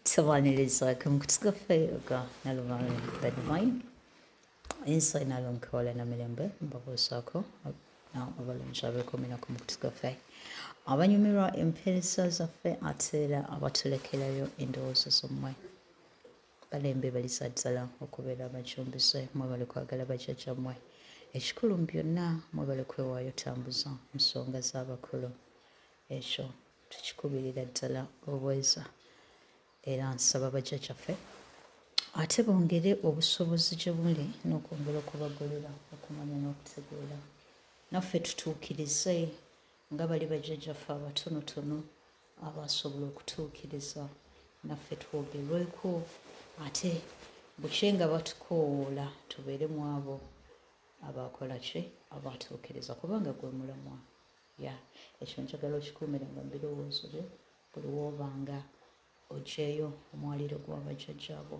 Tawaniliza kumkutukafe nalumani bedmine inside nalunkola na milembe mbabosako na abalunjabe komina kumkutukafe abanyumira empisa zaffe atera abatulekerayo endowooza zammwe balembe balisaddala okubeera abacumbise mwe bali kwagala bajjajjammwe ekikulu mu byonna mwe bali kwewaayo tambuza ensonga z'abakulu ekyo tukikubirira ddala obweza era nsaba bajjajjaffe ate bongere obusobozi gye buli n'okwongera okubagolera okumanya n'okutegeera naffe tutuukirize nga bali bajjajjaffe abatonotono abasobola okutuukiriza naffe twogerweko ate bukye nga batukoowoola tubeere mu abo abakola ki abatuukiriza kubanga gwe mulamwa ya ekyo njagala okikuumire nga mbirowoozo byo buli woobanga ojeeyo omwaliro gw'abajjajjaabo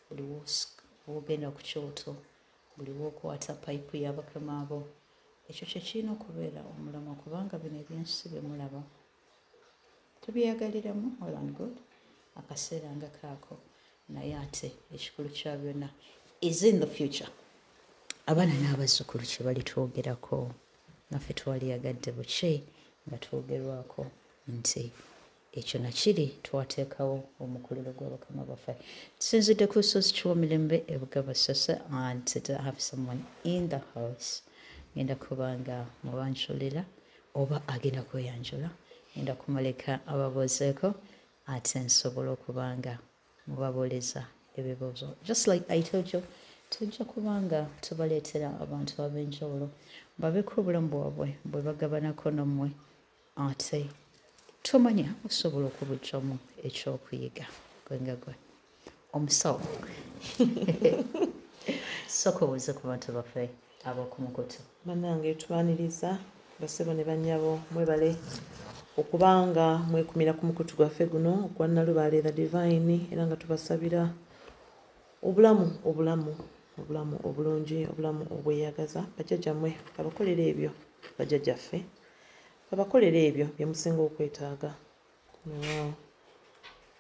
buli woogenda ku kyoto buli wookwata payipu y'abakama abo ekyo kye kirina okubeera omulamwa kubanga bino ebyensi bye mulaba tubyeyagaliramu all and good akaseera nga kaako naye ate ekikulu kya byonna is in the future abaana n'abazzukulu kye balitwogerako naffe twaliyagadde buki nga twogerwako nti ekyo nakiri twateekawo omukuliro gw'abakama baffe tusinzidde ku lusozi kiwomirembe ebugaba sasa and to have someone in the house ngenda kubanga mubanjulira oba agenda kweyanjula ngenda kumaleka ababuuzeeko ate nsobola okubanga mubabuuliza ebibuuzo just like I told you tujja kubanga tubaleetera abantu ab'enjawulo babeeko obulamu bwabwe bwe bagabanako nammwe ate tomanya osobola okubujjamu ekyokuyiga gwenga gwe omusawo sooka obuuze ku bantu baffe ab'okumukutu bannange tubaaniriza basebo ne bannyabo mwebale okubanga mwekumira ku mukutu gwaffe guno ogwa Nalubaale the Divine era nga tubasabira obulamu obulungi obulamu obweyagaza bajjajjammwe abakolera ebyo bajjajjaffe abakolera ebyo bye musinga okwetaaga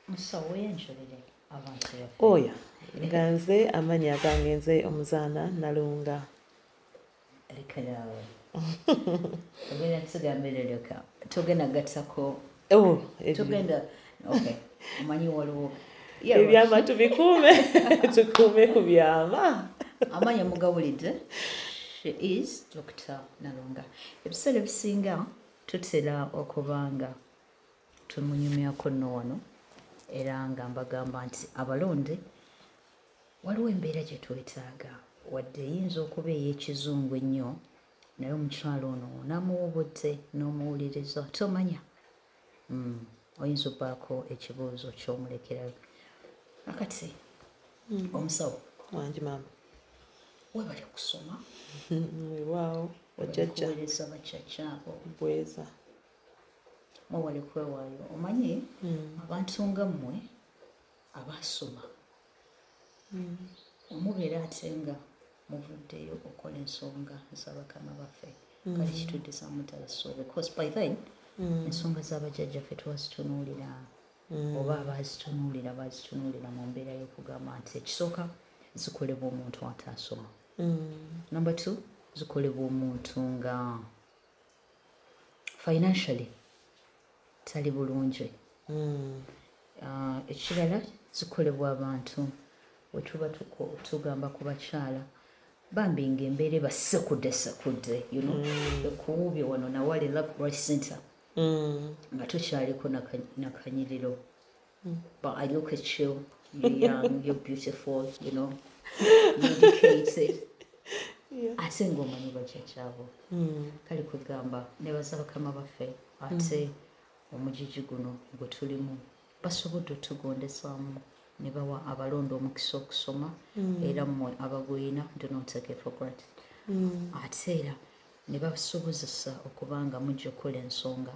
musawo weyanjulire abantu baffe oya nga nze amannya agange nze omuzaana Nalunga lekerawe tugenda tugamberereka tugenda gattako tugenda okay omanyi waliwo ebyama tubikuume tukuume ku byama amanya mugawulidde she is Dr. Nalunga ebiseera ebisinga tutera okubanga tumunyumyako nno wano era nga mbagamba nti abalonde waliwo embeera gye twetaaga wadde eyinza okuba ey'ekizungu ennyo naye omukyalo ono n'amuwobodde n'omuwuliriza tomanya oyinza obbaako ekibuuzo ky'omulekerayo akati omusawo wangi maama webali okusoma waawo bajjajja kuweereza bajjajjaabo bweza mwewale kwewaayo omanyi abantu nga mmwe abaasoma omubeera ate nga muvuddeyo okola ensonga z'abakama baffe kale kituddisamu ddala so because by then ensonga z'abajjajjaffe twazitunuulira oba bazitunuulira mu mbeera y'okugamba nti ekisooka zikolebwa omuntu ataasoma number 2 zikolebwa omuntu nga financially tali bulungi ekirala zikolebwa abantu wetuba tugamba ku bakyala bambi ng'embeera basekudde ekuwuubye wano nawale love right center nga tukyaliko nakanyiriro but I look at you you're young you're beautiful you know you're educated ate ng'omanyi bajjajjaabo kale kugamba ne baza bakama baffe ate omugigi guno gwe tulimu basobodde otugondesaamu ne bawa abalonda omukisa okusoma era mmwe abagwina do not take it for granted ate era ne basobozesa okubanga mujja okukola ensonga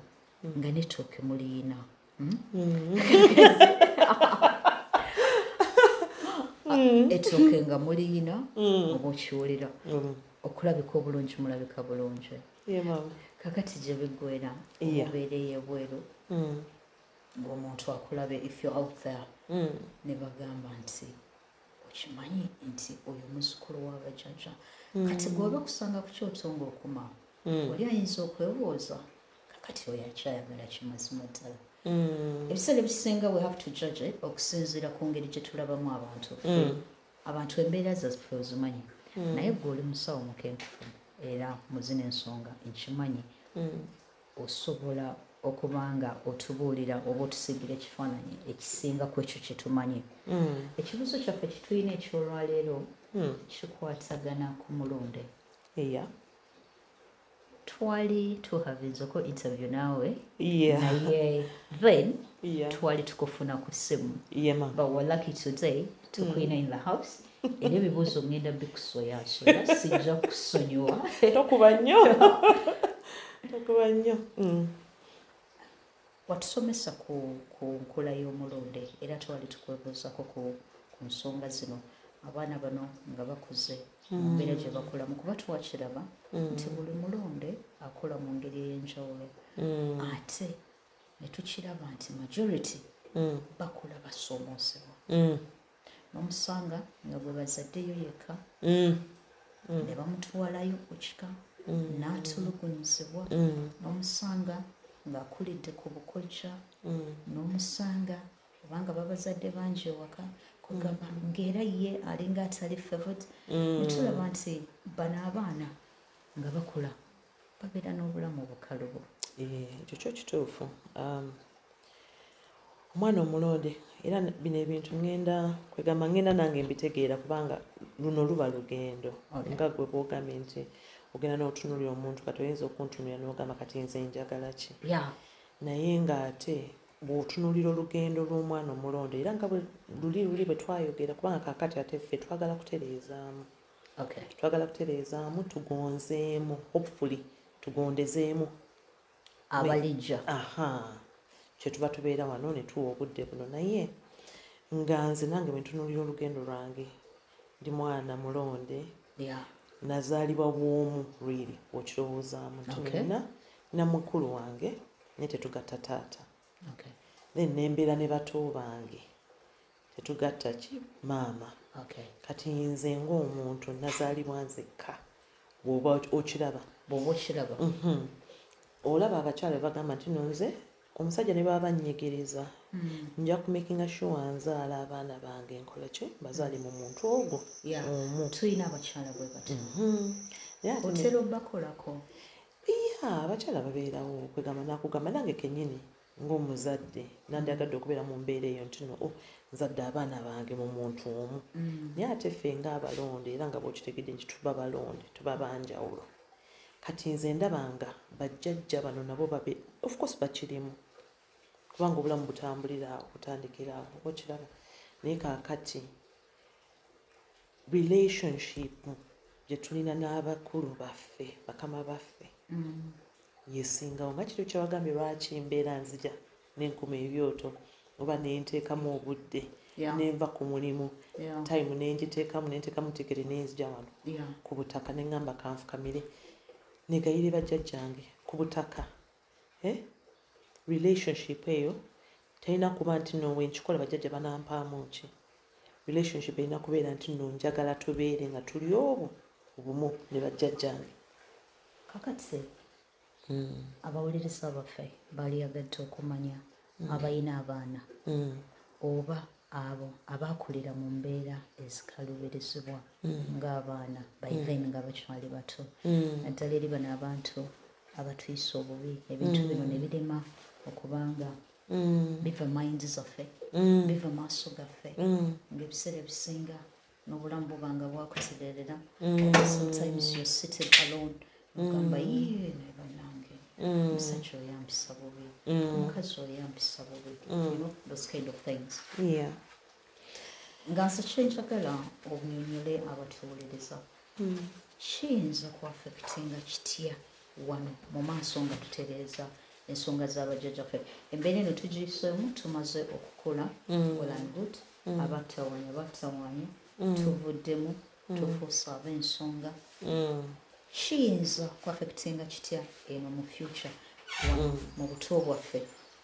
nga netooke muliyina etooke nga muliyina oba okiwulira okulabika obulungi mulabika bulungi kakati gye biggwera omubeereyo ebweru ng'omuntu akulabe if you're out there ne bagamba nti okimanyi nti oyo muzzukulu w'abajjajja kati gweoba kusanga ku kyoto ng'okuma oli ayinza okwebooza kakati oyo akyayagala kimazima ddala ebiseera ebisinga we have to judge it okusinziira ku ngeri gye tulabamu abantu embeera zaffe ozimanyi naye gwe oli musawo mukenkufu era muzina ensonga nkimanyi osobola okubanga otubuulira oba otusigira ekifaananyi ekisinga ku ekyo kye tumanyi ekibuuzo kyaffe kitulina ekyolwaleero kikwatagana ku mulonde twali tuhavinzeko interview naawe naye then twali tukufuna ku ssimu but we're lucky today tukulina in the house era ebibuuzo ngenda bikusoyasoya sijja kusonyiwa tokuba nnyo watusomesa ku nkula y'omulonde era twali tukwebuuzako ku nsonga zino abaana bano nga bakuze mu mbeera gye bakulamu kuba twakiraba nti buli mulonde akola mu ngeri ey'enjawulo ate ne tukiraba nti majority bakula basoomoosebwa n'omusanga nga bwe bazaddeyo yekka ne bamutwalayo ku kika n'atulugunyizibwa n'omusanga ng'akulidde ku bukojja n'omusanga obanga babazadde bangi ewaka kugamba ng'era ye alinga atali favored netulaba nti bano abaana nga bakula babeera n'obulamu bukalubo ekyo kyo kituufu omwana omulonde era bino ebintu ngenda nange mbitegeera kubanga luno luba lugendo nga gwe bwogambye nti ogenda n'otunuulira omuntu kati oyinza okuntunuulira n'ogamba kati nze njagala ki naye ng'ate bw'otunuulira olugendo lw'omwana omulonde era nga luli bwe twayogera kubanga kakati ate ffe twagala kutereezaamu tugonzeemu hopefully tugondezeemu abalijja kye tuba tubeera wano ne tuwa obudde buno naye nga nze nange bwe ntunuulira olugendo lwange ndi mwana mulonde nazaalibwa bw'omu really okirowoozaamu nina na mukulu wange ne tetugatta taata then nembeera ne bato bange tetugatta ki maama kati nze ng'omuntu nazaalibwa nzekka bw'oba okiraba olaba abakyala bagamba nti nonze omusajja ne baba bannyegereza nja kumakinga sure nzaala abaana bange nkola ki bazaale mu muntu ogwo tulina abakyala bwe bati otera obakolako abakyala babeerawo kwegamba nakugamba nange kennyini ng'omuzadde nandyagadde okubeera mu mbeera eyo nti no nzadde abaana bange mu muntu omu naye ate ffe ng'abalonde era nga bw'okitegedde nti tuba balonde tuba banjawulo kati nze ndabanga bajjajja bano nabo of course bakirimu kubanga obulamu butambulira awo butandikira awo okiraba naye kaakati relationship gye tulina n'abakulu baffe bakama baffe yesingawo nga kiro kyewagambye lwaki mbeera nzija nenkuma ebyoto oba nenteekamu obudde nenva ku mulimu time nenteekamu tiketi nenzija wano ku butaka neŋŋamba kanfukamire negayire bajjajjange ku butaka relationship eyo terina kuba nti no wenkikola bajjajja banampaamu ki relationship erina kubeera nti no njagala tubeere nga tuli obwo obumu ne bajjajjange kakati abawuliriza baffe baliyagadde okumanya abalina abaana oba abo abakulira mu mbeera ezikalubirizibwa ng'abaana bayiven nga bakyali bato naddala eri bano abantu abatuyisa obubi ebintu bino ne birema okubanga biva mind zaffe biva maaso gaffe ng'ebiseera ebisinga n'obulamu bubanga bwakutererera sometimes you're seated alone ogamba yee ne bannange omusajja oyampisa bubi omukazi oyampisa bubi those kind of things nga nze kyenjagala obunyonyole abatuwuliriza kiyinza kuaffectinga kitya wano mu maaso nga tutereeza ensonga z'abajjajjaffe embeera eno tugiyiseemu tumaze okukula well and good abatawanya tuvuddemu tufuusa ab'ensonga kiyinza kuaffectinga kitya eno mu future wano mu buto bwaffe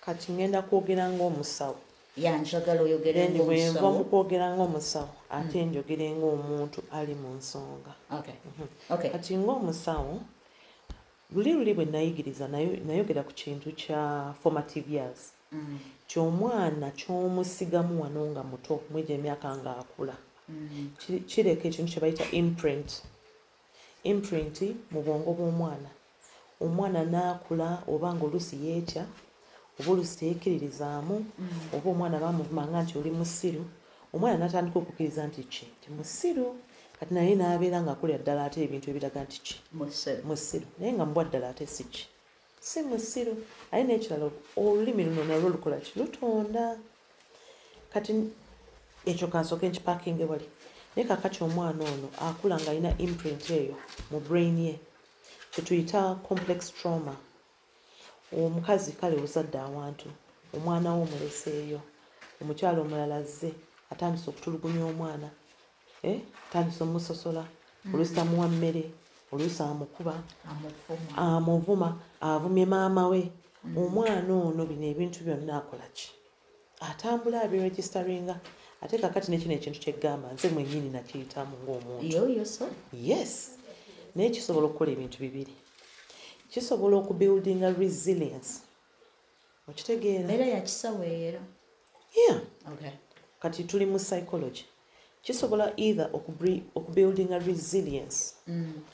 kati ngenda kwogera ng'omusawo yanjagala oyogere then bwe nva mu ng'omusawo. kwogera ng'omusawo ate njogere ng'omuntu ali mu nsonga. Okay. Kati ng'omusawo luli bwe nayigiriza nayogera ku kintu kya formative years ky'omwana ky'omusigamu wano nga muto mwegyo emyaka ng'akula kireka ekintu kye bayita imprint mu bwongo bw'omwana. Omwana n'akula oba nga oluusi yeetya oba oluusi teyekkiririzaamu oba omwana bamuvumanga nti oli musiru, omwana n'atandika okukkiriza nti ki ti musiru, kati naye n'abeera ng'akulira ddala ate ebintu ebiraga nti ki musiru, naye nga mubwa ddala ate si ki si musiru. Ate n'ekirala olulimi luno nalwo lukola ki lutonda. Kati ekyo kansooke nkipaakinge wali naye kakati omwana ono akula ng'alina imprint eyo mu brain ye kyetuyita complex trauma. Omukazi kale ozadde awantu omwana we omuleseeyo, omukyala omulala azze atandise okutulugunya omwana, atandise omusosola, oluusi tamuwa mmere, oluusi amukuba, amuvuma, avumye maama we. Omwana ono bino ebintu byonna akola ki? Atambula abiregisteringa. Ate kakati nekino ekintu kyeggamba nze mwennyini nakiyitamu ng'omuntu. Yes. Naye kisobola okukola ebintu bibiri. Kisobola okubuildinga resilience. Okitegeera? Era yakisawo era. Yeah. Okay. Kati tuli mu psychology. Kisobola either okubuildinga resilience.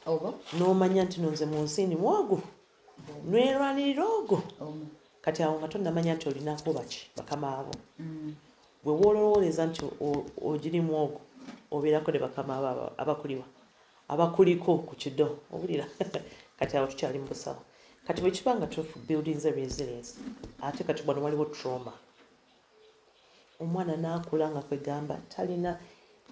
Oba? N'omanya nti nonze mu nsi ndi mwogu. Nwerwanirira ogwo. Kati awo nga tonnamanya nti olinaako baki bakama abo. Bwe woolowooleza nti ogirimu ogwo obeerako ne bakama abo abakuliwa abakuliko ku kiddo owulira. Kati awo tukyali mu busawo. Kati bwe kiba nga buildinze resilience ate kati bwano waliwo trauma. Omwana n'akula nga kwegamba talina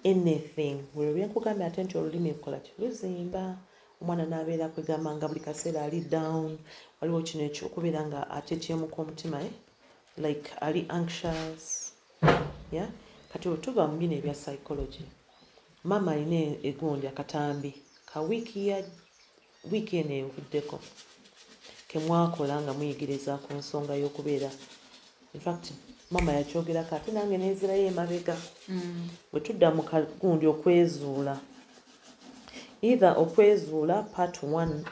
anything. Bwe byenkugambye ate nti olulimi lukola ki luzimba. Omwana n'abeera kwegamba nga buli kaseera ali down. Waliwo kino ekyokubeera nga atetyemuka omutima like ali anxious. Yeah? Kati bwe tuva mu bino ebya psychology maama alina egundi akatambi ka wiiki eno envuddeko ke mwakola nga muyigiriza ku nsonga y'okubeera. In fact maama yakyogerako ate nange neezirayo emabega bwe tudda mu kagundi okwezuula, either okwezuula part 1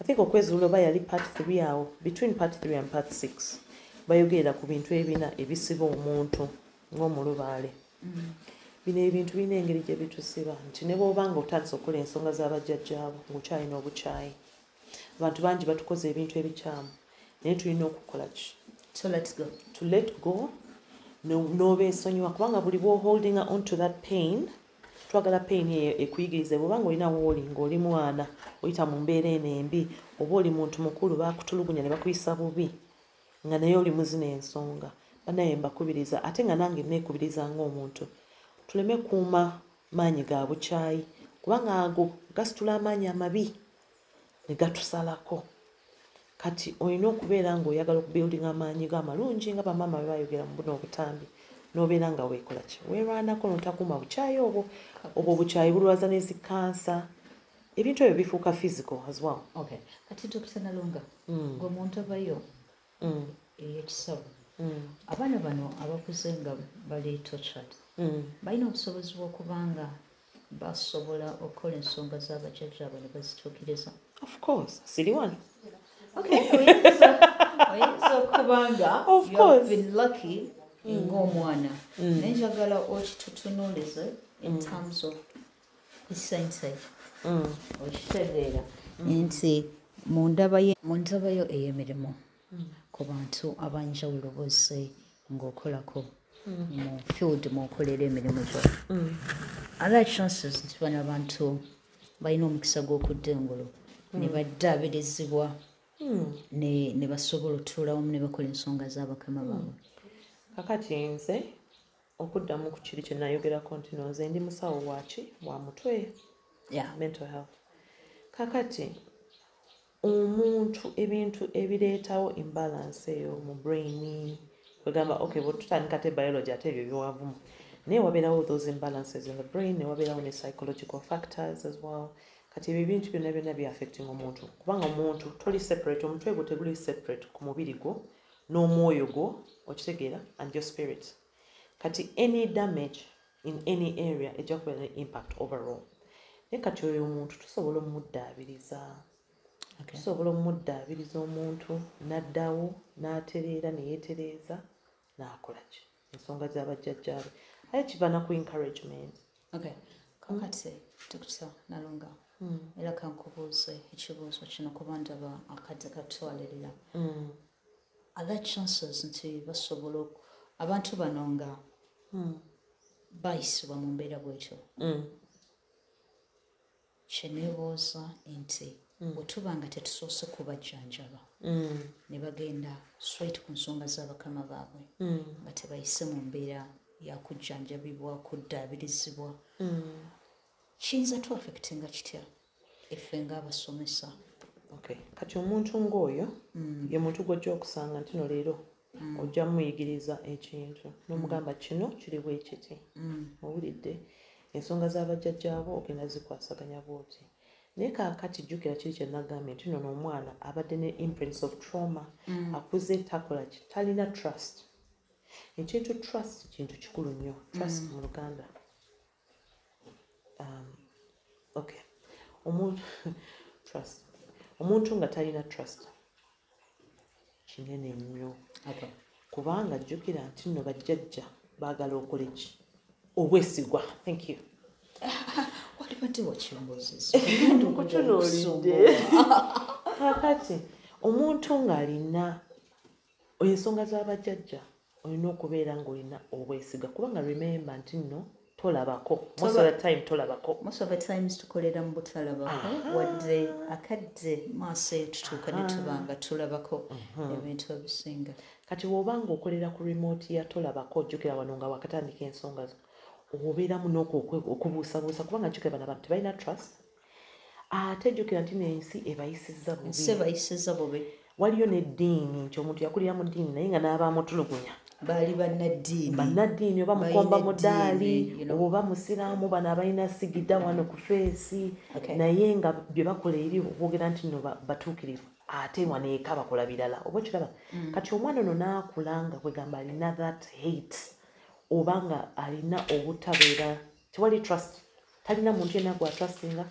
I think okwezuula oba yali part 3 awo, between part 3 and part 6 bayogerera ku bintu ebina ebisiba omuntu ng'omulubaale. Bino ebintu birina engeri gye bitusiba nti ne bw'oba nga otandise okukola ensonga z'abajjajjaabo ng'okyalina obukyayi. Abantu bangi batukoze ebintu ebikyamu naye tulina okukola ki? To let go. N'obeesonyiwa kubanga buli bw'oholdinga on to that pain, twagala pain eyo ekuyigirize bw'oba nga olina wooli ng'oli mwana oyita mu mbeera eno embi oba oli muntu mukulu baakutulugunya ne bakuyisa bubi nga naye oli muzina ensonga. Banaye mbakubiriza ate nga nange neekubiriza ng'omuntu tuleme kuuma maanyi ga bukyayi kubanga ago gasitula amaanyi amabi ne gatusalako. Kati olina okubeera ng'oyagala okubuildinga amaanyi go amalungi nga bamaama bwe bayogera mu buno obutambi n'obeera nga weekola ki weerwanako n'otakuuma bukyayi obwo obukyayi bulwaza ne zikansa ebintu ebyo bifuuka physical as well. Okay. Kati Dr. Nalunga ng'omuntu abayo eyekisawo abaana bano abakuze nga bali tortured balina obusobozi bw'okubanga basobola okukola ensonga z'abajjajjaabo ne bazituukiriza. Of course siri wano. Okay. Oyinza okubanga you've been lucky ng'omwana naye njagala okitutunuulize in terms of essence okitegeera nti mu ndabayo ey'emirimu ku bantu abanjawulo bose ng'okolako mu field mw'okolera emirimu gyo. Other chances nti bano abantu balina omukisa gw'okudda engulu ne baddaabirizibwa ne basobola otuulawamu ne bakola ensonga z'abakama baabwe. Kakati nze okuddamu ku kiri kye nayogerako nti nze ndi musawo wa mutwe mental health. Kakati omuntu ebintu ebireetawo imbalance eyo mu brain kwegamba okay bwe tutandika te biology ate ebyo biwavumu naye wabeerawo those imbalances in the brain ne wabeerawo ne psychological factors as well. kati ebyo ebintu byonna byonna byaffecting omuntu kubanga omuntu toli separate omutwe gwo teguli separate ku mubiri gwo n'omwoyo gwo okitegeera and your spirit kati any damage in any area ejja kuba ne impact overall naye kati oyo omuntu tusobola omuddaabiriza tusobola omuddaabiriza omuntu n'addawo n'atereera neyeetereeza n'akola ki ensonga z'abajjajjaabe aye kiva na ku encouragement. Kakati Dr. Nalunga era kankubuuze ekibuuzo kino kuba ndaba akadde katwalirira other chances nti basobola abantu bano nga bayisibwa mu mbeera bwetyo kyeneebuuza nti bwe tuba nga tetusoose kubajjanjaba ne bagenda straight ku nsonga z'abakama baabwe nga tebayise mu mbeera yakujjanjabibwa kuddaabirizibwa kiyinza tuaffectinga kitya effe ng'abasomesa kati omuntu ng'oyo ye muntu gw'ojja okusanga nti no leero ojja muyigiriza ekintu n'omugamba kino kiri bwe kiti owulidde ensonga z'abajjajjaabo ogenda zikwasaganya bwoti naye kaakati jjukira kiri kye nagambye nti nono omwana abadde ne imprints of trauma akuze takola ki talina trust ekintu trust kintu kikulu nnyo trust mu Luganda omuntu nga talina trust kinene nnyo kubanga jjukira nti nno bajjajja baagala okola ki obwesigwa thank you walibadde wakimbuzizza kutunuulidde kakati omuntu ng'alina ensonga z'abajjajja olina okubeera ng'olina obwesiga kubanga remember nti nno tolabako most of the time tolabako most of the times tukolera mu butalabako wadde akadde maaso eyo tutuuka ne tubanga tulabako ebintu ebisinga kati bw'obanga okolera ku remote ya tolabako jjukira wano nga wakatandika ensonga zo obeeramu n'okubuusabuusa kubanga jjukira bano abantu tebalina trust ate jjukira nti n'ensi ebayisizza bubi waliyo n'eddiini nti omuntu yakulira mu ddiini naye nga n'abaamutulugunya baali bannaddiini oba mukomba mudaali oba musiraamu bano abalina sigida wano ku feesi naye nga bye bakola eri okwogera nti nno batuukirivu ate wano eka bakola birala oba kiraba kati omwana ono n'akula nga kwegamba alina that hate oba nga alina obutabeera tewali trust talina muntu yenna gwa trustinga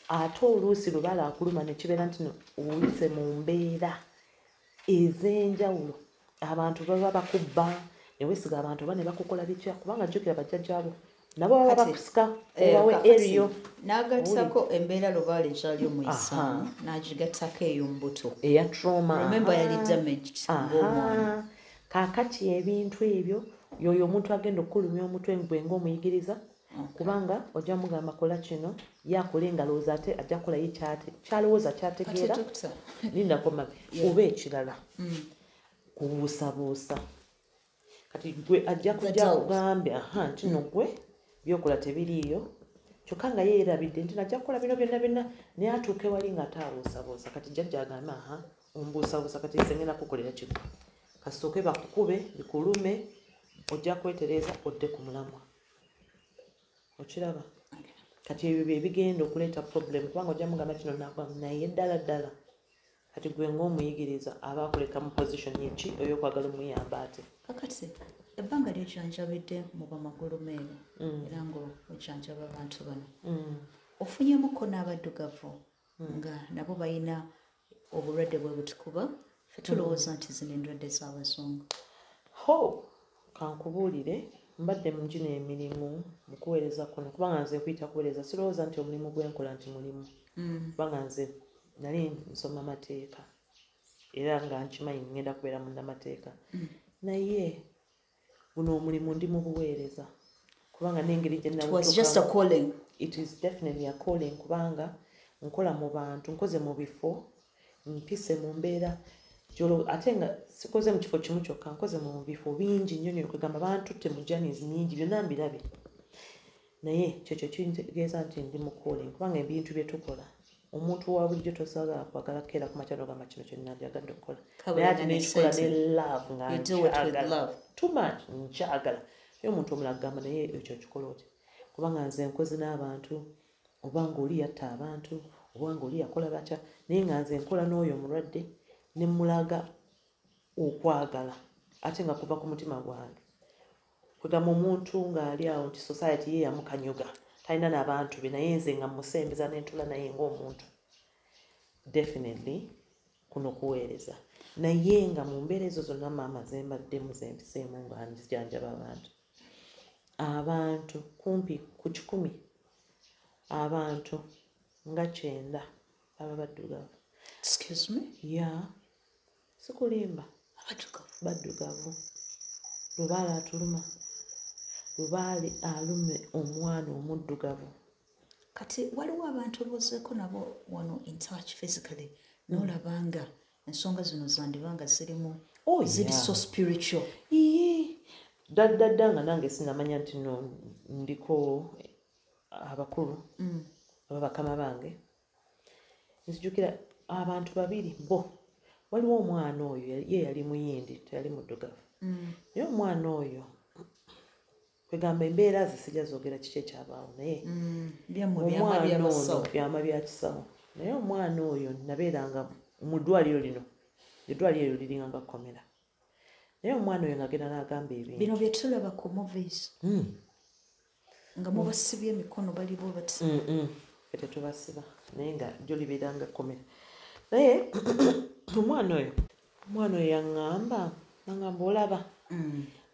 ate oluusi lwe bala akuluma ne kibeera nti owuyise mu mbeera ez'enjawulo abantu baba bakubba ne weesiga abantu oba ne bakukola bitya kubanga jjukira bajjajjaabo nabo baba bakusika obawe eriyo n'agattako embeera lubaale gyali omuyisaamu n'agigattako ey'ombuto eya trauma remember yali damaged ng'omwana kaakati ebintu ebyo yoyo omuntu agenda okukulumya omutwe gwe ng'omuyigiriza kubanga ojja mugamba kola kino yakola engalowooza ate ajja kukolayo kyalowooza kyategeera lindakoma oba ekirala kubuusabuusa kati gwe ajja kujja kugambye nti no gwe byokola tebiriiyo kyokka nga yeerabidde nti najja kukola bino byonna byonna naye atuuke wali nga ataabuusabuusa kati jjajja agambe ombuusabuusa kati sengenda kukolera kino kasooke bakukube bikulume ojja kwetereeza odde ku mulamwa okiraba kati ebyo bye bigenda okuleeta problem kubanga ojja mugamba kino naye ddala kati gwe ng'omuyigiriza aba akuleka mu position yeki ey'okwagala omuyamba ate kakati ebbanga lyojjanjabidde mu bamagulumeero era ng'ojjanjaba abantu bano ofunyemuko n'abaddugavu nga nabo balina obulwadde bwe butukuba fe tulowooza nti zino endwadde z'abazungu kankubuulire mbadde mu gino emirimu mu kuweereza kuno kubanga nze nkuyita kuweereza sirowooza nti omulimu gwenkola nti mulimu kubanga nze nali nsoma mateeka era nga nkimanyi ngenda kubeera munnamateeka naye guno omulimu ndi mu buweereza kubanga n'engeri gye it is definitely a calling kubanga nkola mu bantu nkoze mu bifo mpise mu mbeera ate nga sikoze mu kifo kimu kyokka nkoze mu bifo bingi nnyo kwegamba bantutte mu journeys nnyingi byonna mbirabe naye kyekyo kitegeeza nti ndi mu calling kubanga ebintu bye tukola omuntu wa bulijjo tosaagala kwagala keera ku makya n'ogamba kino kye nandyagadde okukola naye ate nekikola ne love nga nkyagala too much nkyagala naye omuntu omulala agamba naye ekyo kikola oti kubanga nze nkoze n'abantu oba ng'oli yatta abantu oba ng'oli yakola batya naye nga nze nkola n'oyo omulwadde ne mulaga okwagala ate nga kuva ku mutima gwange kwegamba omuntu ng'ali awo nti society ye yamukanyuga talina n'abantu be naye nze nga musembeza n'entula naye ng'omuntu definitely kuno kuweereza naye nga mu mbeera ezo zonna maama zembaddemu zempiseemu nga nzijanjaba abantu kumpi ku 100 abantu nga 9 baba baddugavu. Excuse me? Yeah. Sikulimba. Baddugavu. Lubaale atuluma. Lubaale alume omwana omuddugavu. Kati waliwo abantu obozeeko nabo wano in touch physically n'olabanga ensonga zino zandibanga zirimu ziri so spiritual. Dda nga nange sinamanya nti no ndiko abakulu aba bakama bange nzijukira abantu babiri bo waliwo omwana oyo ye yali muyindi teyali muddugavu naye omwana oyo kwegamba embeera zisijja zoogera kiki ekyabaawo naye omwana ono byama bya kisawo naye omwana oyo nabeeranga mu ddwaliro lino eddwaliro eryo liringanga kkomera naye omwana oyo ng'agenda n'agamba ebintu bino bye tulaba ku movies nga mubasibye emikono balibo bati tetubasiba naye nga jjo libeeranga kkomera naye omwana oyo yaŋŋamba naŋŋamba olaba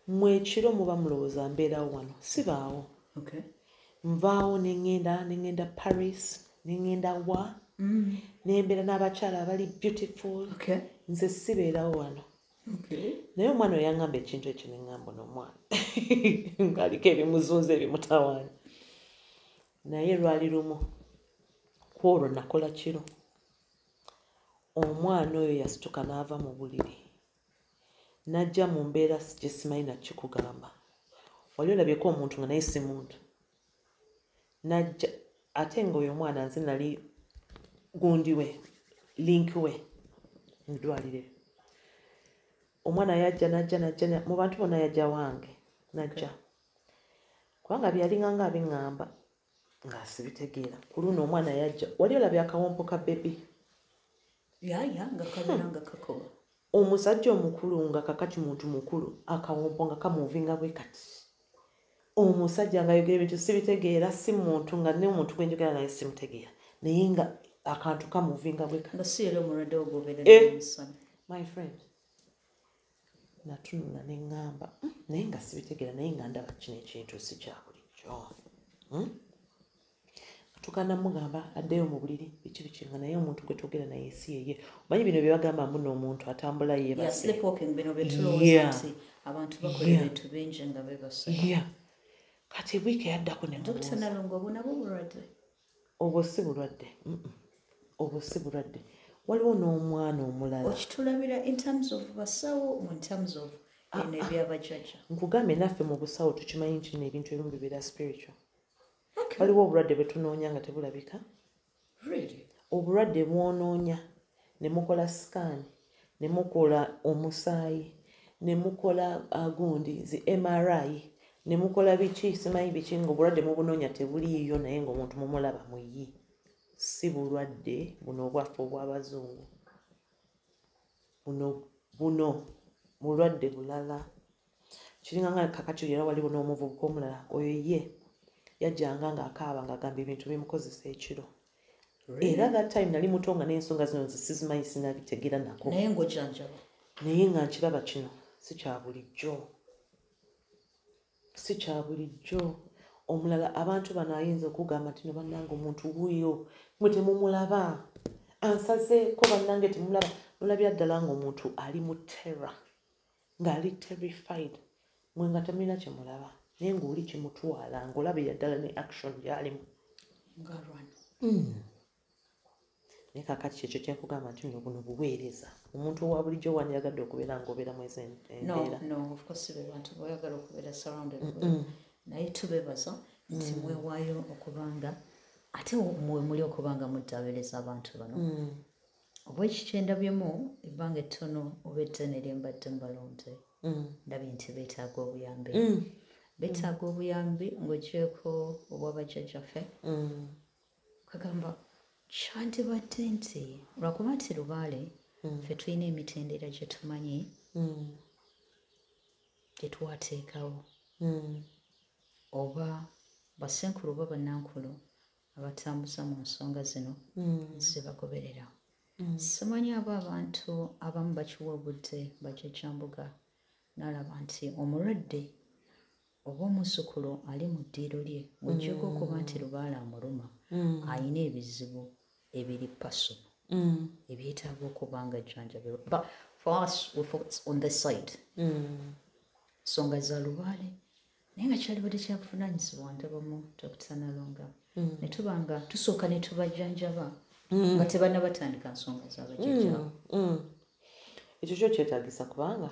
mmwe ekiro muba mulowooza mbeerawo wano sibaawo nvaawo neŋŋenda Paris neŋŋenda wa nembeera n'abakyala abali beautiful nze sibeerawo wano naye omwana oyo yaŋŋamba ekintu ekyo neŋŋamba n'omwana ng'aliko ebimuzunza ebimutawaanya naye lwali lumu kwolwo nakola kiro omwana oyo yasituka n'ava mu buliri najja mu mbeera gye simanyi nakikugamba wali olabyeko omuntu nga naye si muntu najja ate ng'oyo omwana nze nali gundi we link we mu ddwaliro omwana najja mu bantu bonna yajja wange najja kubanga byalinganga abiŋŋamba nga sibitegeera ku luno omwana yajja wali olabye akawompo ka bebi nga kalina kakoba omusajja omukulu nga kakati muntu mukulu akawompo nga kamuvinga bwe kati omusajja nga ayogera ebintu sibitegeera si muntu nga ne omuntu gwenjogera naye simutegeera naye nga akantu kamuvinga bwe kati nga si era omulwadde ogobera my friend natunula neŋŋamba naye nga sibitegeera naye nga ndaba kino ekintu si kya bulijjo tukana mugamba addeyo mu buliri biki nga naye omuntu gwe twogera naye si yeye omanyi bino bye bagamba mbu n'omuntu atambula yeebase bino bye tulowooza nti abantu bakola ebintu bingi nga beebase kati wiiki eyaddako Dr. Nalungu obwo nabwo bulwadde obwo si bulwadde obwo si bulwadde waliwo n'omwana omulala okitulabira in terms of basawo in terms of ebyabajjajja nkugambye naffe mu busawo tukimanyi nti n'ebintu ebimu bibeera spiritual waliwo obulwadde bwe tunoonya nga tebulabika obulwadde bwonoonya ne mukola sikaani ne mukola omusaayi ne mukola gundi zi MRI ne mukola biki simanyi biki ng'obulwadde mubunoonya tebuliiyo naye ng'omuntu mumulaba muyi si bulwadde buno obwaffe obw'abazungu buno bulwadde bulala kiringa nga kakati era waliwo n'omuvubuka omulala oyo ye yajjanga ng'akaaba ng'agamba ebintu bimukozesa ekiro era that time nali muto nga n'ensonga zino zisizimanyi sinabitegeera nako naye ng'ojjanjaba naye nga nkiraba kino si kya bulijjo omulala abantu bano ayinza okugamba nti no bannange omuntu wuuyo mwe temumulaba ansazeeko bannange temumulaba nolabya ddala ng'omuntu ali mu terror ng'ali terrified mwe nga temulina kyemulaba naye ng'oli kimutwala ng'olaba yaddala ne action gy'alimu ng'alwana naye kakati kyekyo kyenkugamba nti no buno buweereza omuntu owa bulijjo wandiyagadde okubeera ng'obeera mwezi embeera no of course abantu boyagala okubeera surrounded naye tubebaza nti mwewaayo okubanga ate mwe muli okubanga muddaabiriza abantu bano obwekikyendabyemu ebbanga ettono oba eddene lyembadde mbalonde ndabye nti beetaaga obuyambi ng'ogyeko obwabajjajjaffe kagamba kyandibadde nti lwakuba nti Lubaale ffe tulina emitendera gye tumanyi gye twateekawo oba basenkulu oba bannankulu abatambuza mu nsonga zino zibagoberera. Simanyi abo abantu abamu bakiwa obudde bajjajjambuga n'alaba nti omulwadde oba omuzzukulu ali mu ddiiro lye ng'oggyeko okuba nti Lubaale amuluma alina ebizibu ebiri paso ebyetaaga okuba nga jjanjabirwa. But for us, on this side, nsonga za Lubaale naye nga kyalibadde kyabuvunaanyizibwa ndabamu Dr. Nalonga ne tuba nga tusooka ne tubajjanjaba nga tebannabatandika nsonga z'abajjajjaawo. Ekyo kyo kyetaagisa kubanga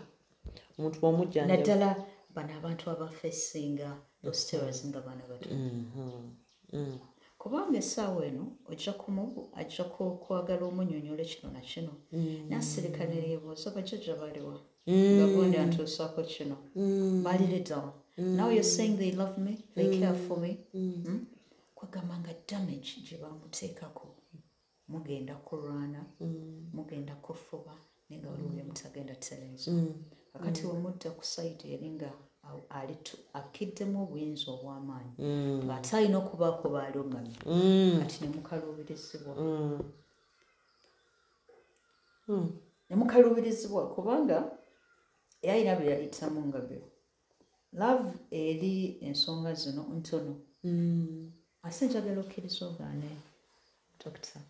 omuntu bw'omujjanjaba naddala bano abantu abafeesinga osteros nga baana bato kubanga essaawa eno ajja kwagala omunnyonnyola kino na kino n'asirika ne yeebuuza bajjajja baliwa nga gundi antuusaako kino balire down. Now you're saying they love me, they care for me. Kwagamba nga damage gye bamuteekako mugenda kulwana mugenda kufuba naye nga waliwo bye mutagenda tereeza. Kakati wemudda ku sayidi eri nga akiddemu obuyinza obw'amaanyi ng'ate alina okubaako baalungamye kati ne mukaluubirizibwa kubanga yalina bye yayitamu nga byo. Love eri ensonga zino ntono ate njagala okkiriza ogaane Dokita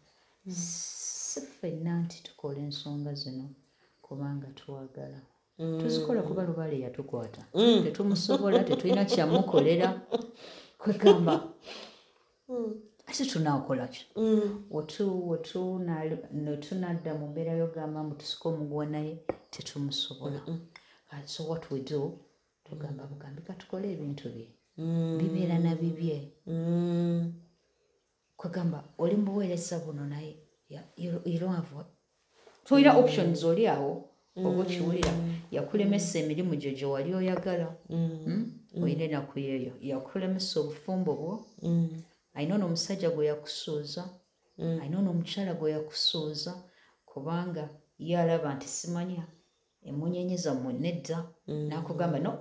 si ffenna nti tukola ensonga zino kubanga twagala tuzikola kuba Lubaale yatukwata tetumusobola tetulina kyamukolera kwegamba ate tunaakola ki wetunadda mu mbeera yogamba mbu tusika omuguwa naye tetumusobola. So what we do tugamba bugambi katukole ebintu bye bibeera na bibye kwegamba oli mubuweereza buno naye tulina options oli awo oba okiwulira yakulemesa emirimu gyo gye wali oyagala olina enaku yeeyo yakulemesa obufumbo bwo alina n'omusajja gwe yakusuuza alina n'omukyala gwe yakusuuza kubanga ye alaba nti simanya emunyenye zammwe nedda n'akugamba no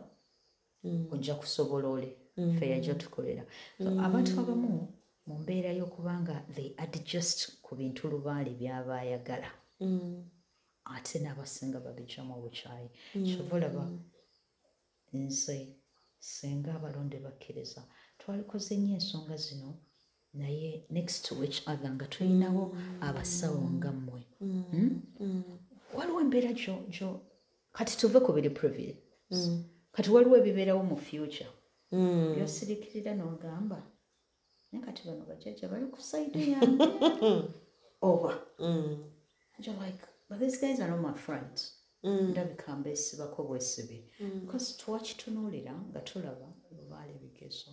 ojja kusobola ole ffe yajja tukolera. Abantu abamu mu mbeera y'okubanga they adjust ku bintu Lubaale by'aba ayagala ate n'abasinga babijjamu obukyayi. Kyova olaba nze singa abalonde bakkiriza twalikoze nnyo ensonga zino naye next to each other nga tulinawo abasawo nga mmwe waliwo embeera gyo kati tuve ku biri previous kati waliwo ebibeerawo mu future byosirikirira n'ogamba naye kati bano bajjajja bali ku sayidi yange oba you're like but these guys are not my friends ndabika mbeesibako bwesibi because twakitunuulira nga tulaba Lubaale bigezo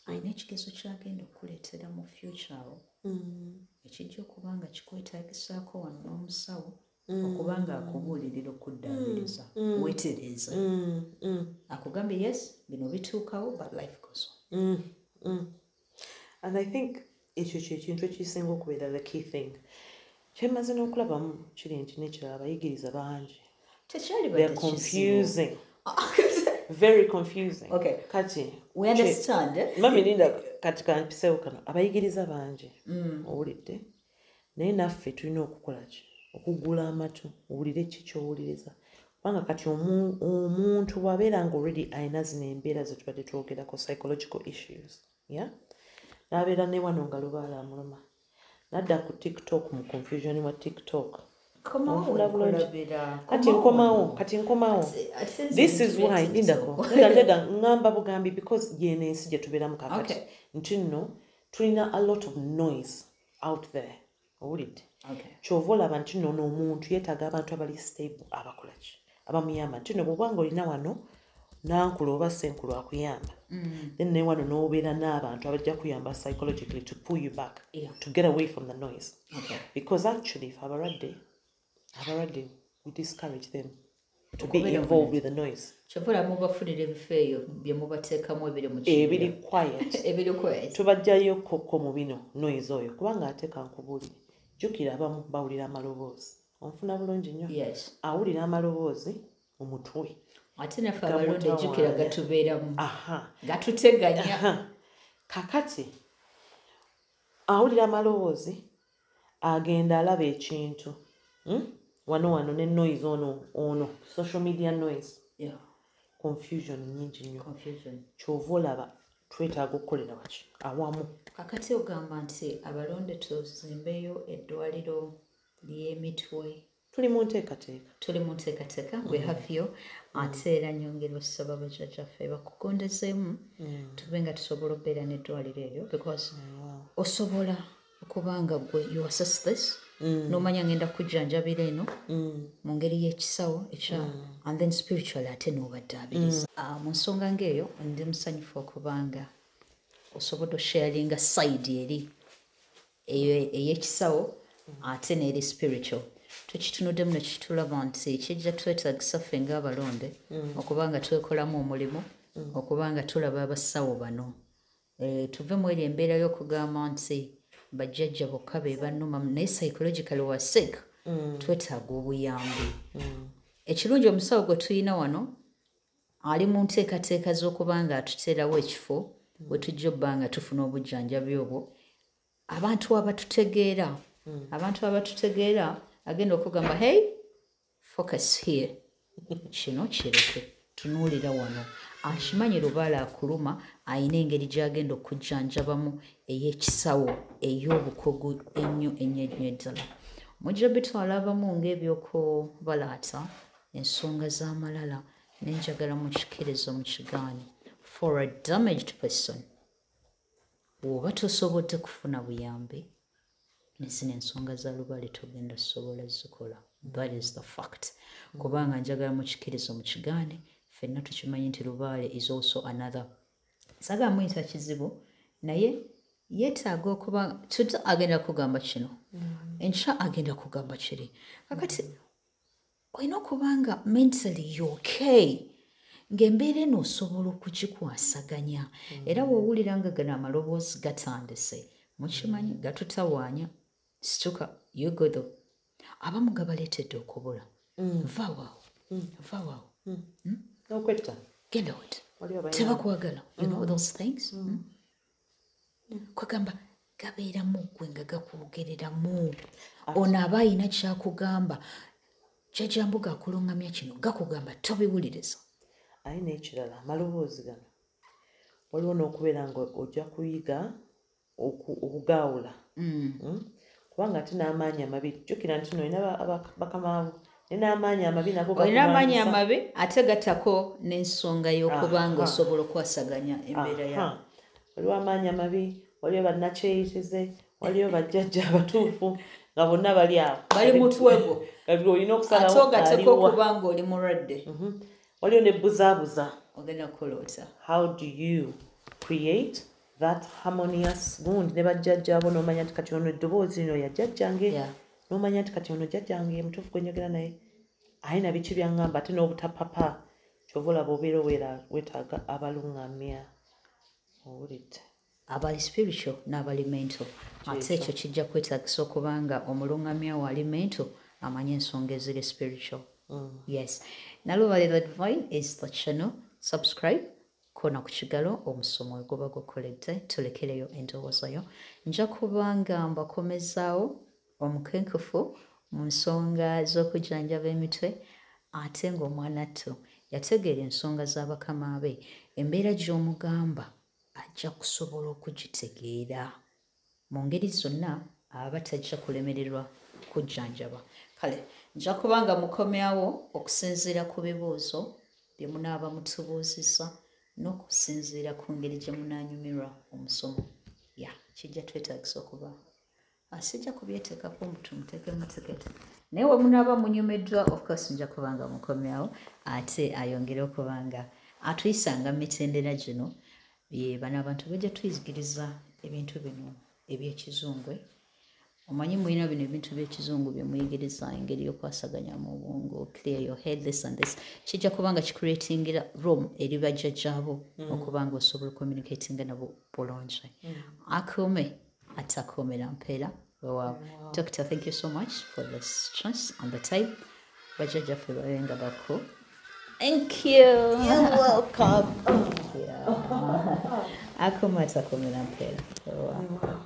alina ekigezo kyagenda okuleetera mu future awo ekijja okuba nga kikwetaagisaako wano n'omusawo okubanga akubuulirira okuddaabiriza weetereeza akugambe yes bino bituukawo but life goes on. And I think ekyo kyekintu ekisinga okubeera the key thing kyemaze n'okulabamu kiri nti n'ekirala abayigiriza bangi they're confusing very confusing. Okay, kati we understand mami linda kati kampisewo kano abayigiriza bangi owulidde naye naffe tulina okukola ki okugula amatu owulire ki kyowuliriza kubanga kati omuntu bw'abeera nga already alina zino embeera ze tubadde twogerako psychological issues n'abeera ne wano nga Lubaale amuluma nadda ku TikTok mu confusion wa TikTok kati nkomawo this is why lindako ndeda ngamba bugambi because yene ensi gye tubeeramu kakati nti nno tulina a lot of noise out there owulidde kyova olaba nti nno n'omuntu yeetaaga abantu abali stable abakola ki abamuyamba nti nno bw'obanga olina wano nankulu oba senkulu akuyamba then naye wano n'obeera n'abantu abajja kuyamba psychologically to pull you back to get away from the noise because actually if abalwadde we discourage them to be involved with the noise. Kyopula mubafulira ebifo eyo bye mubateekamu ebiri mu ebiri quiet ebiri quiet tubajjayo koko mu bino noise oyo kubanga ate kankubuulire jjukira abamu bawulira amaloboozi onfuna bulungi nnyo awulira amaloboozi mu mutwe ate naffe abalonde jjukira gatubeeramu gatuteganya kakati awulira amaloboozi agenda alaba ekintu wano ne noise ono social media noise confusion nyingi nnyo kyova olaba twetaaga okukolera waki awamu kakati ogamba nti abalonde tuzimbeyo eddwaliro ly'emitwe tuli mu nteekateeka we have yo ate era nyongera osaba bajjajjaffe bakugondezeemu tube nga tusobola okubeera n'eddwaliro eryo because osobola okubanga gwe you assess this n'omanya ngenda kujjanjabira eno mu ngeri y'ekisawo and then spiritual ate n'obaddaabiriza mu nsonga ng'eyo ndi musanyufu okubanga osobodde osharinga side eri ey'ekisawo ate n'eri spiritual tukitunuddemu ne kitulaba nti kijja twetaagisa ffe ng'abalonde okubanga twekolamu omulimu okubanga tulaba abasawo bano tuve mu eri embeera y'okugamba nti bajjajja bokka be bannuma naye psychologically wa sick twetaaga obuyambi ekirungi omusawo gwe tulina wano ali mu nteekateeka z'okubanga atuteerawo ekifo bwe tujja obbanga tufuna obujjanjabi obwo abantu abatutegeera agenda okugamba hey focus here kino kireke tunuulira wano akimanyi lubaala akuluma ayina engeri gy'agenda okujjanjabamu ey'ekisawo ey'obukugu ennyo ddala mujja bitwala abamu ng'ebyokubalaata ensonga z'amalala n'enjagala mu kikirizo mu kigaani for a damaged person bw'oba tosobodde kufuna buyambi nezino ensonga za lubaale togenda kusobola zikola that is the fact kubanga njagala mu kikirizo mu kigaani ffenna tukimanyi nti lubaale is also another saga muyita kizibu naye yeetaaga okuba tuta agenda kugamba kino enkya agenda kugamba kiri kakati olina okubanga mentally you okay ng'embeera eno osobola okugikwasaganya era bw'owulira nga gano amaloboozi gatandise mukimanyi gatutawaanya situka yugodo abamu gabaleetedde okubula vaawo okwetta genda wati tebakwagala you know those things kwegamba gabeeramu gwe nga gakwogereramu ono aba ayina kyakugamba jjajjambuga akulungamya kino gakugamba tobiwuliriza aye n'ekirala amaloboozi gano waliwo n'okubeera nga ojja kuyiga okugaawula kubanga ate n'amaanyi amabi jjukira nti nolina bakamaabu n'amaanyi amabi nago olina amaanyi amabi ate gatako n'ensonga y'okubanga osobola okwasaganya embeera yawe waliwo amaanyi amabi waliwo bannakyeyitize waliwo bajjajja abatuufu nga bonna bali awo bali mutwego olina okusalawo ate ogateko okubanga oli mulwadde waliwo ne buzaabuza ogenda kuloota how do you create that harmonious gundi ne bajjajja abo n'omanya nti kati ono eddoboozi lino ya jjajjange n'omanya nti kati ono jjajjange mutuufu gwenyogera naye ayina biki byaŋŋamba ate n'obutapapa kyova olaba obeera weetaaga abaluŋŋamya owulidde abali spiritual n'abali mental ate ekyo kijja kwetaagisa okubanga omuluŋŋamya wali mental amanye ensonga eziri spiritual yes Nalubaale the Divine is the channel subscribe kona ku kigalo omusomo we guba gukoledde tulekereyo endowooza yo nja kubanga mbakomezaawo omukenkufu mu nsonga z'okujjanjaba emitwe ate ng'omwana tto yategeera ensonga z'abakama be embeera gy'omugamba ajja kusobola okugitegeera mu ngeri zonna aba tajja kulemererwa kujjanjaba kale nja kubanga mukomyawo okusinziira ku bibuuzo bye munaaba mutubuuzizza n'okusinziira ku ngeri gye munaanyumirwa omusomo kijja twetaagisa okuba asijja kubyeteekako mutumuteekemu tiketi naye we munaaba munyumiddwa of course nja kubanga mukomyawo ate ayongere okubanga atuyisanga mu mitendera gino bano abantu bajja tuyigiriza ebintu bino ebyekizungwe omanyi mulina bino ebintu by'ekizungu bye muyigiriza engeri y'okwasaganya mu bwongo clear your head this and this kijja kubanga kicreatingira room eri bajjajjaabo okubanga osobola communicatinga nabo bulungi akuume atakuumira mpeera weewaawo doctor thank you so much for this chance and the time bajjajjaffe babenga bakko thank you you're welcome akuume atakuumira mpeera weewaawo